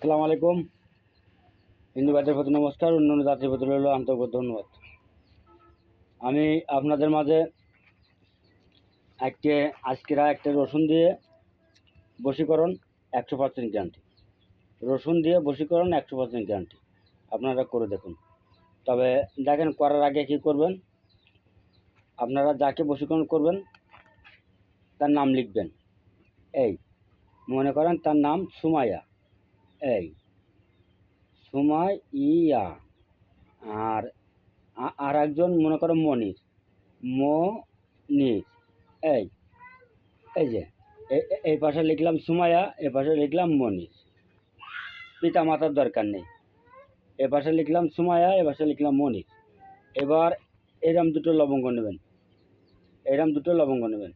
আসসালামু আলাইকুম। হিন্দু ভাইদের প্রতি নমস্কার, অন্যান্য জাতির প্রতি রইল আন্তরিক ধন্যবাদ। আমি আপনাদের মাঝে আজকে রসুন দিয়ে বশীকরণ 100% গ্যারান্টি। রসুন দিয়ে বশীকরণ 100% গ্যারান্টি। আপনারা করে দেখুন। তবে দেখেন, করার আগে কী করবেন, আপনারা যাকে বশীকরণ করবেন তার নাম লিখবেন। এই মনে করেন তার নাম সুমাইয়া, এই সুমাইয়া। আর আর একজন মনে করো মনির, মনির। এই এই যে এই পাশে লিখলাম সুমাইয়া, এ পাশে লিখলাম মনির। পিতা মাতার দরকার নেই। এ পাশে লিখলাম সুমাইয়া, এ পাশে লিখলাম মনির। এবার এরম দুটো লবঙ্গ নেবেন, এরম দুটো লবঙ্গ নেবেন,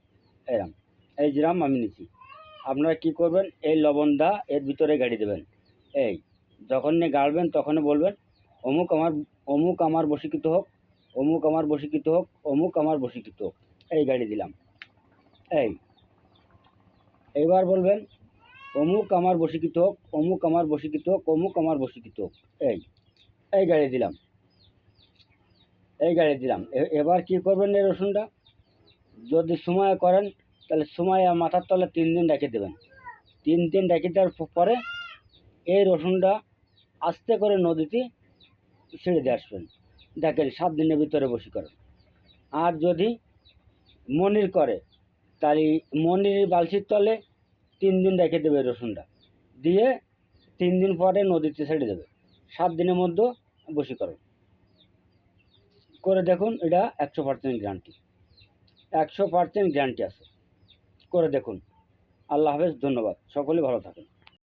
এরম এই যেরাম আমি নিচ্ছি। আপনারা কি করবেন, এই লবণটা এর ভিতরে গাড়ি দেবেন। এই যখন নিয়ে গাড়বেন তখন বলবেন অমুক আমার বশীকৃত হোক, অমুক আমার বশীকৃত হোক, অমুক আমার বশীকৃত হোক। এই গাড়ি দিলাম। এই এবার বলবেন অমুক আমার বশীকৃত হোক, অমুক আমার বশীকৃত হোক, অমুক আমার বশীকৃত হোক। এই এই গাড়ি দিলাম, এই গাড়ি দিলাম। এবার কি করবেন, এই রসুনটা যদি সময় করেন তাহলে সময় মাথার তলে 3 দিন রেখে দেবেন। 3 দিন রেখে দেওয়ার পরে এই রসুনটা আস্তে করে নদীতে ছেড়ে দিয়ে আসবেন। দেখেন 7 দিনের ভিতরে বশীকরণ। আর যদি মনির করে তাহলে মনির বালতির তলে 3 দিন রেখে দেবে রসুনটা, দিয়ে 3 দিন পরে নদীতে ছেড়ে দেবে। 7 দিনের মধ্যে বশীকরণ করে দেখুন। এটা 100% গ্যারান্টি, 100% গ্যারান্টি আছে। করে দেখুন। আল্লাহ হাফেজ, ধন্যবাদ। সকলে ভালো থাকেন।